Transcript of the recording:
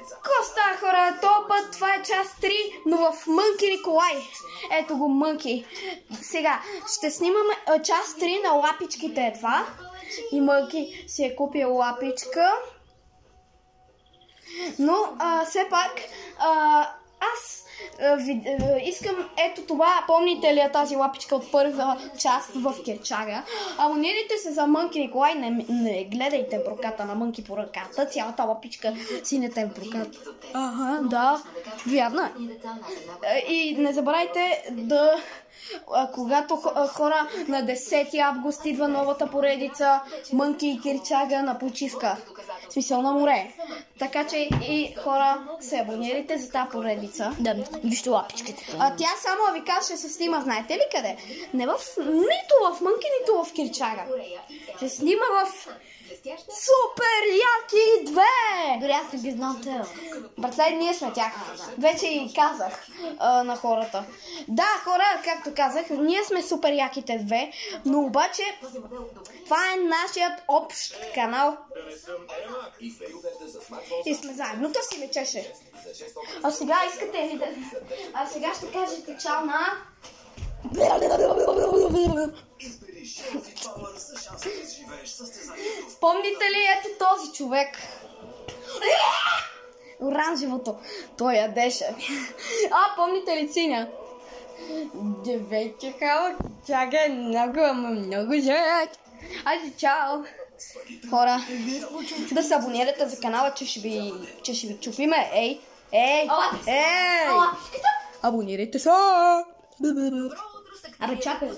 Коста, хора, този път това е част 3, но в Мънки Николай. Ето го, Мънки. Сега, ще снимаме част 3 на лапичките едва. И Мънки си е купил лапичка. Но, все пак, аз искам ето това, помните ли тази лапичка от първа част в Кирчага? Абонирайте се за Мънки Николай, не гледайте броката на Мънки по ръката, цялата лапичка синята е в броката. Ага, да, вярно. И не забравяйте да, когато хора на 10 август идва новата поредица Мънки и Кирчага на почивка. В смисъл на море. Така че и хора се абонирайте за тази поредица. Да, вижте лапичките. Тя само ви кажа, ще се снима, знаете ли къде? Не в нито в Мънки, нито в Кирчага. Ще снима в Супер Яки 2! Дори аз не ги знам те. Братле, ние сме тях. Вече и казах на хората. Да, хора, както казах, ние сме Супер Яките 2, но обаче това е нашият общ канал. И сме заедно. То си лечеше. А сега искате ли да... А сега ще кажете чао на... Помните ли ето този човек? Оранжевото. Той ядеше. Помните ли Циня? Девете хала, чакай много жак. Айде, чао. Хора, да се абонирате за канала, че ще ви чупиме. Ей! Абонирайте се! Абе, чакай.